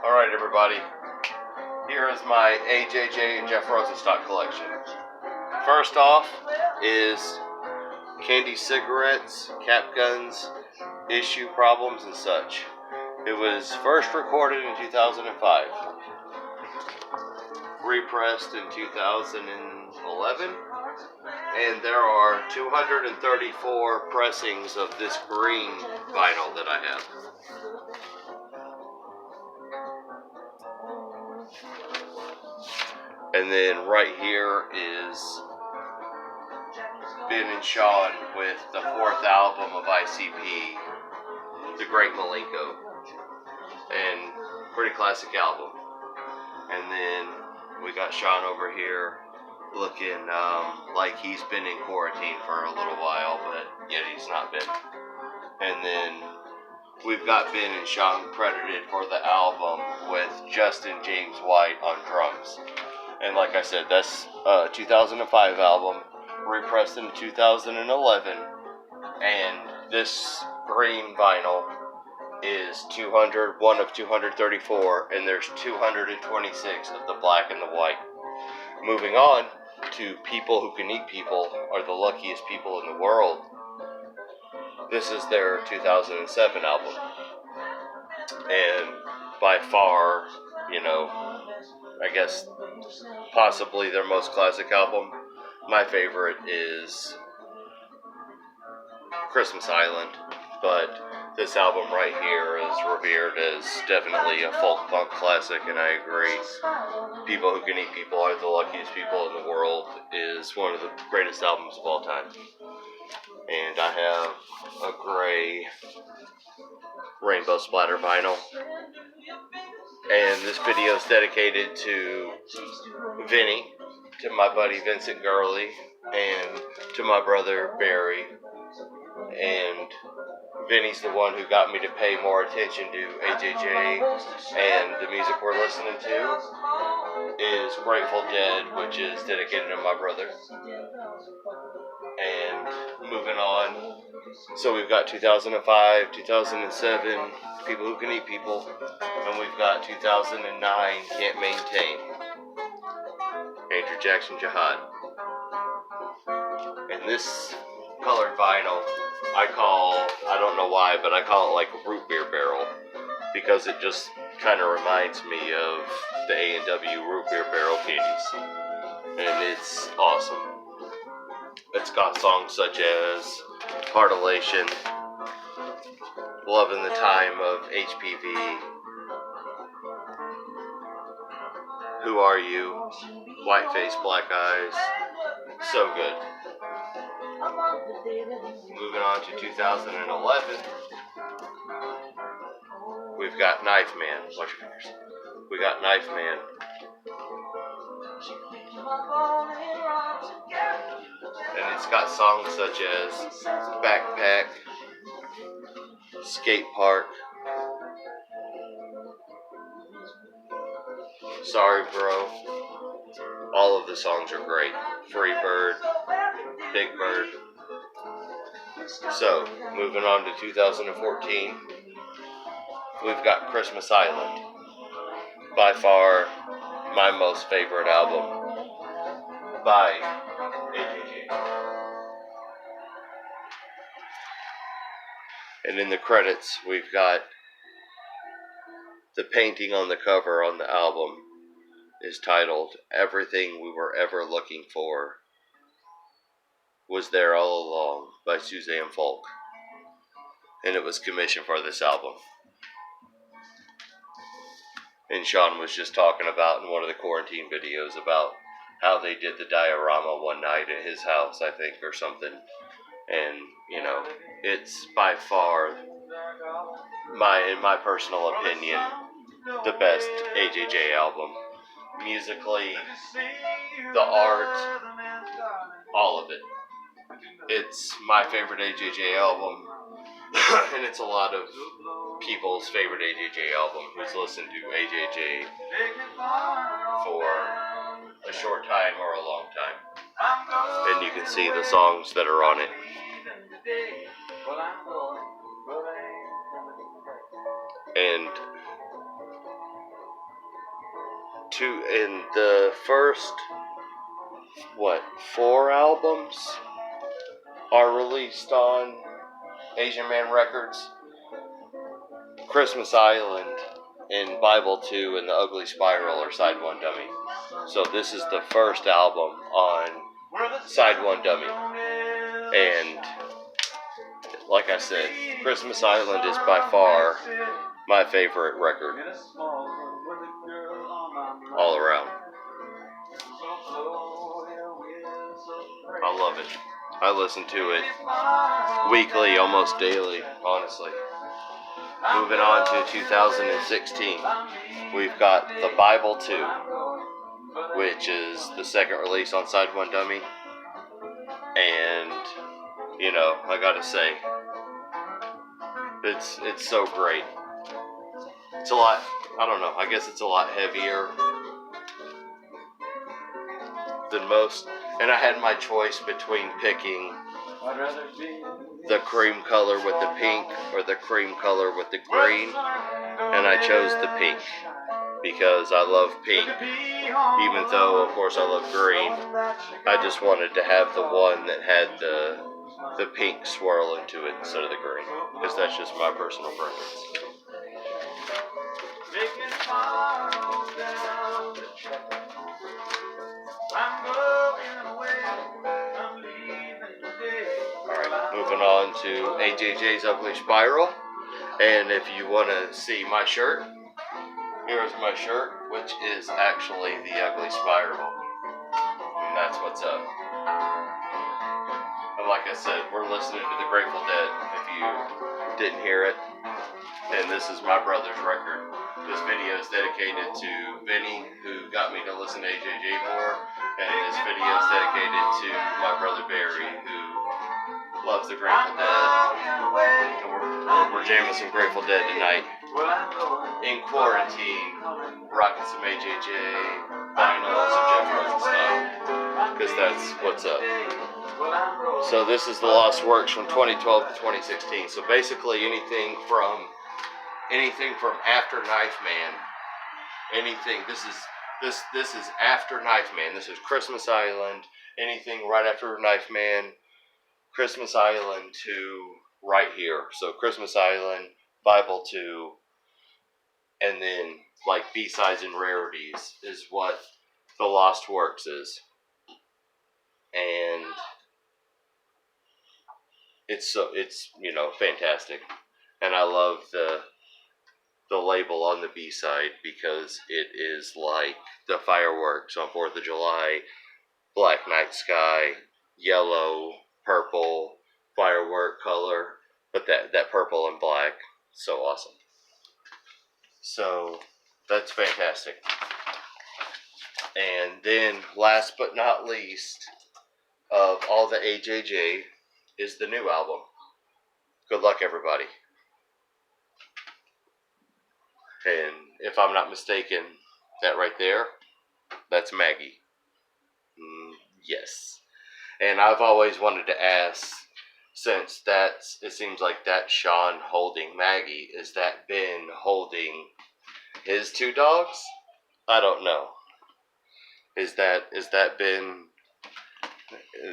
Alright everybody, here is my AJJ and Rosenstock collection. First off is candy cigarettes, cap guns, issue problems and such. It was first recorded in 2005, repressed in 2011, and there are 234 pressings of this green vinyl that I have. And then right here is Ben and Sean with the 4th album of ICP, The Great Malenko, and pretty classic album. And then we got Sean over here looking like he's been in quarantine for a little while, but yet he's not been. And then we've got Ben and Sean credited for the album with Justin James White on drums. And like I said, that's a 2005 album, repressed in 2011, and this green vinyl is one of 234, and there's 226 of the black and the white. Moving on to People Who Can Eat People Are the Luckiest People in the World. This is their 2007 album, and by far, I guess possibly their most classic album. My favorite is Christmas Island, but this album right here is revered as definitely a folk punk classic, and I agree. People Who Can Eat People Are the Luckiest People in the World is one of the greatest albums of all time. And I have a gray rainbow splatter vinyl. And this video is dedicated to Vinny, to my buddy Vincent Gurley, and to my brother Barry. And Vinny's the one who got me to pay more attention to AJJ, and the music we're listening to is Grateful Dead, which is dedicated to my brother. And moving on, so we've got 2005, 2007, People Who Can Eat People, and we've got 2009, Can't Maintain, Andrew Jackson Jihad. And this colored vinyl, I don't know why, but I call it like a root beer barrel, because it just kind of reminds me of the A&W root beer barrel candies, and it's awesome. It's got songs such as Heart Elation, Love in the Time of HPV, Who Are You, White Face, Black Eyes, so good. Moving on to 2011, we've got Knife Man. Watch your fingers. We got Knife Man. And it's got songs such as Backpack, Skate Park, Sorry Bro. All of the songs are great. Free Bird, Big Bird. So, moving on to 2014, we've got Christmas Island. By far, my most favorite album by AJJ. And in the credits, we've got the painting on the cover on the album is titled Everything We Were Ever Looking For Was There All Along by Suzanne Folk. And it was commissioned for this album. And Sean was just talking about in one of the quarantine videos about how they did the diorama one night at his house, I think, or something. And, it's by far, in my personal opinion, the best AJJ album. Musically, the art, all of it. It's my favorite AJJ album, and it's a lot of people's favorite AJJ album who's listened to AJJ for a short time or a long time. And you can see the songs that are on it. And in the first, 4 albums are released on Asian Man Records. Christmas Island and Bible 2 and The Ugly Spiral are Side 1 Dummy. So this is the first album on Side 1 Dummy. And like I said, Christmas Island is by far my favorite record all around. I love it. I listen to it weekly, almost daily, honestly. Moving on to 2016, we've got The Bible 2, which is the second release on Side 1 Dummy. And, you know, I gotta say, it's so great. It's a lot, I don't know, I guess it's a lot heavier than most. And I had my choice between picking the cream color with the pink or the cream color with the green, and I chose the pink because I love pink, even though of course I love green. I just wanted to have the one that had the pink swirl into it instead of the green, because that's just my personal preference. Moving on to AJJ's Ugly Spiral. And if you want to see my shirt, here's my shirt, which is actually the Ugly Spiral. And that's what's up. And like I said, we're listening to the Grateful Dead, if you didn't hear it. And this is my brother's record. This video is dedicated to Vinny, who got me to listen to AJJ more. And this video is dedicated to my brother Barry, who loves the Grateful Dead. And we're jamming some Grateful Dead tonight. In quarantine, rocking some AJJ, vinyl, some Jeff Rosenstock, because that's what's up. So this is the Lost Works from 2012 to 2016. So basically anything from after Knife Man, anything. This is after Knife Man. This is Christmas Island. Anything right after Knife Man, Christmas Island to right here. So Christmas Island, Bible 2, and then like B-sides and rarities is what the Lost Works is. And it's you know, fantastic. And I love the label on the B-side because it is like the fireworks on 4th of July, black night sky, yellow, purple, firework color, but that purple and black, so awesome. So that's fantastic. And then last but not least of all the AJJ is the new album. Good luck, everybody. And if I'm not mistaken, that right there, that's Maggie. Yes. And I've always wanted to ask, since it seems like that's Sean holding Maggie, is that Ben holding his 2 dogs? I don't know. Is that Ben?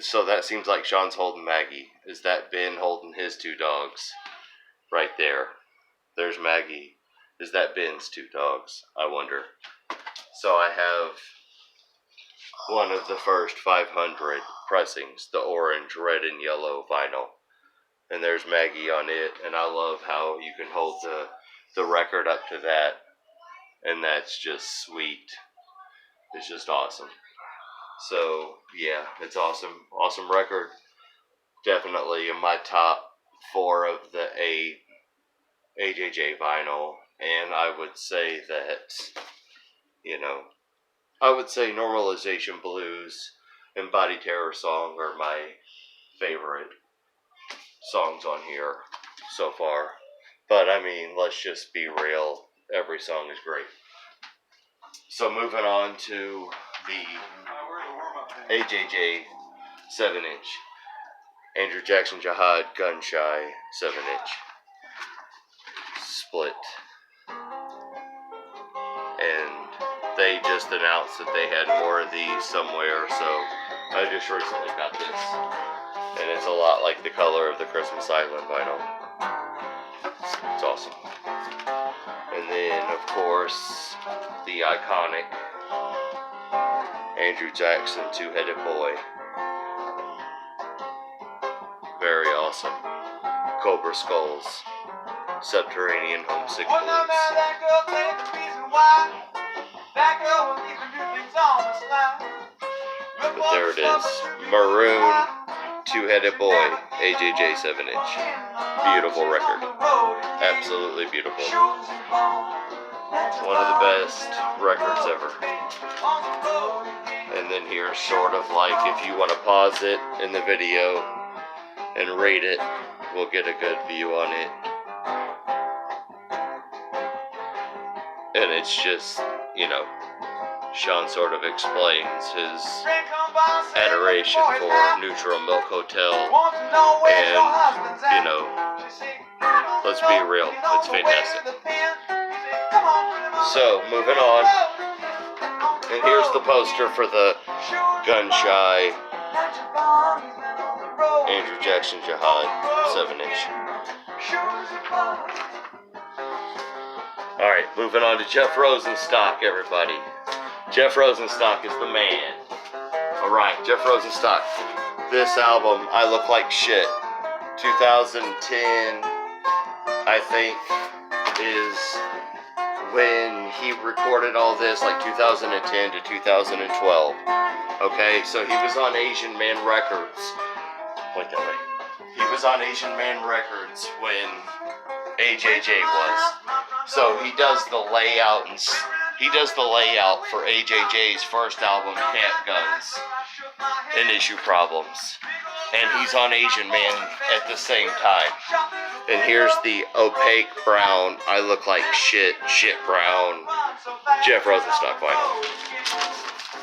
So that seems like Sean's holding Maggie. Is that Ben holding his 2 dogs? Right there. There's Maggie. Is that Ben's 2 dogs? I wonder. So I have one of the first 500 pressings, the orange, red, and yellow vinyl. And there's Maggie on it, and I love how you can hold the record up to that, and that's just sweet. It's just awesome. So, yeah, it's awesome. Awesome record. Definitely in my top 4 of the 8 AJJ vinyl. And I would say that, you know, I would say Normalization Blues and Body Terror Song are my favorite songs on here so far. But, I mean, let's just be real. Every song is great. So, moving on to the AJJ 7-inch. Andrew Jackson Jihad Gun Shy 7-inch. Split. And they just just announced that they had more of these somewhere, so I just recently got this. And it's a lot like the color of the Christmas Island vinyl. It's awesome. And then, of course, the iconic Andrew Jackson Two-Headed Boy. Very awesome. Cobra Skulls. Subterranean Homesick Blues. But there it is. Maroon Two-Headed Boy, AJJ 7-inch. Beautiful record. Absolutely beautiful. One of the best records ever. And then here's sort of like, if you want to pause it in the video and rate it, we'll get a good view on it. And it's just, you know, Sean sort of explains his adoration for Neutral Milk Hotel, and, you know, let's be real, it's fantastic. So, moving on, and here's the poster for the gun-shy Andrew Jackson Jihad 7-inch. Alright, moving on to Jeff Rosenstock, everybody. Jeff Rosenstock is the man. Alright, Jeff Rosenstock. This album, I Look Like Shit, 2010, I think, is when he recorded all this, like 2010 to 2012. Okay, so he was on Asian Man Records. Wait that way. He was on Asian Man Records when AJJ was. So he does the layout for AJJ's first album, Camp Guns and Issue Problems. And he's on Asian Man at the same time. And here's the opaque brown, I Look Like Shit brown Jeff Rosenstock vinyl.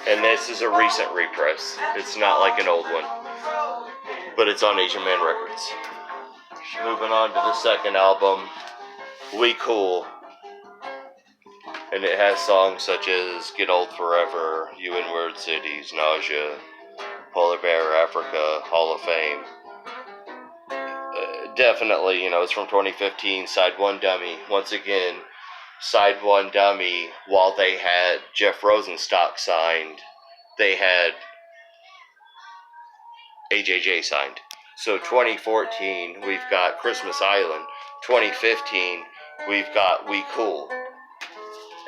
And this is a recent repress. It's not like an old one. But it's on Asian Man Records. Moving on to the second album, We Cool. And it has songs such as Get Old Forever, You in Word Cities, Nausea, Polar Bear Africa, Hall of Fame. Definitely, you know, it's from 2015, Side 1 Dummy. Once again, Side 1 Dummy, while they had Jeff Rosenstock signed, they had AJJ signed. So 2014, we've got Christmas Island. 2015, we've got We Cool.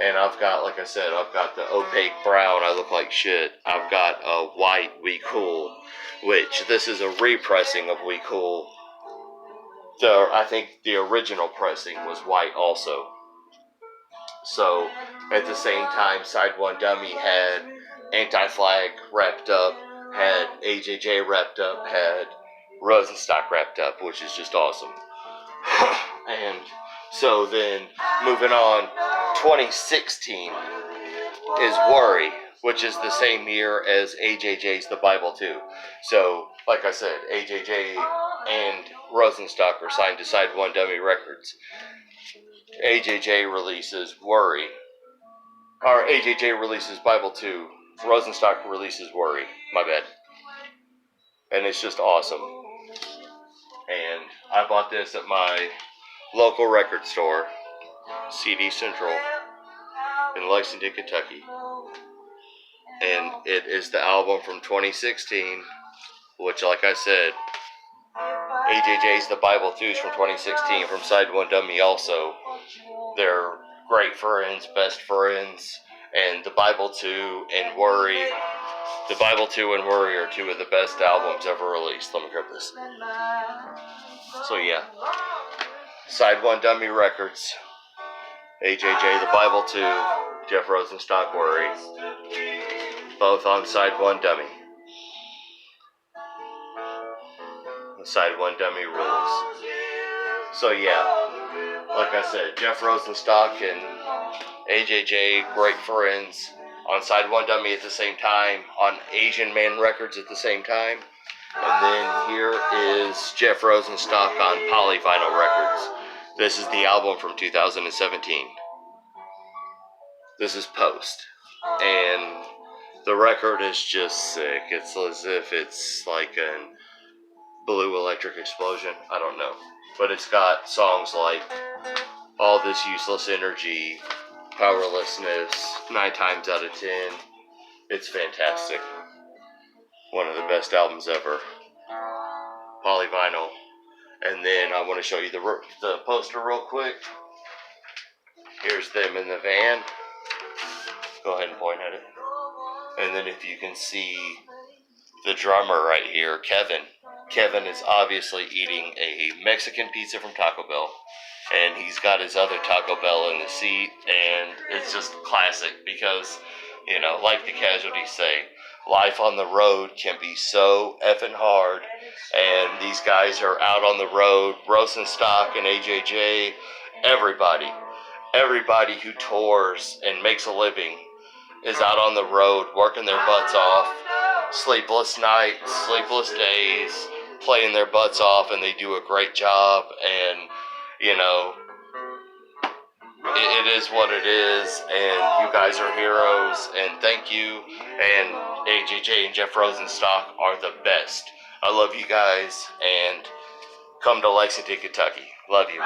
And I've got, like I said, I've got the opaque brown, I Look Like Shit. I've got a white We Cool, which this is a repressing of We Cool. So I think the original pressing was white also. So at the same time, Side 1 Dummy had Anti-Flag wrapped up, had AJJ wrapped up, had Rosenstock wrapped up, which is just awesome. And so then, moving on, 2016 is Worry, which is the same year as AJJ's The Bible too. So, like I said, AJJ and Rosenstock are signed to Side 1 Dummy Records. AJJ releases Worry. Or AJJ releases Bible 2. Rosenstock releases Worry. My bad. And it's just awesome. And I bought this at my local record store, CD Central, in Lexington, Kentucky. And it is the album from 2016, which, like I said, AJJ's The Bible 2 is from 2016, from Side 1 Dummy also. They're great friends, best friends, and The Bible 2 and Worry. The Bible 2 and Worry are two of the best albums ever released. Let me grab this. So yeah, Side 1 Dummy Records, AJJ The Bible 2, Jeff Rosenstock Worry, both on Side 1 Dummy. Side 1 Dummy rules. So yeah, like I said, Jeff Rosenstock and AJJ, great friends, on Side 1 Dummy at the same time, on Asian Man Records at the same time. And then here is Jeff Rosenstock on Polyvinyl Records. This is the album from 2017. This is Post. and the record is just sick. It's as if it's like a Blue Electric Explosion. I don't know. But it's got songs like All This Useless Energy, Powerlessness, 9 times out of 10. It's fantastic. One of the best albums ever. Polyvinyl. And then I want to show you the poster real quick. Here's them in the van. Go ahead and point at it. And then if you can see the drummer right here, Kevin. Kevin is obviously eating a Mexican pizza from Taco Bell. And he's got his other Taco Bell in the seat. And it's just classic because, you know, like the Casualties say, life on the road can be so effing hard. And these guys are out on the road. Rosenstock and AJJ, everybody who tours and makes a living is out on the road working their butts off. Sleepless nights, sleepless days, playing their butts off, and they do a great job. And, you know, it is what it is, and you guys are heroes, and thank you. And AJJ and Jeff Rosenstock are the best. I love you guys, and come to Lexington, Kentucky. Love you.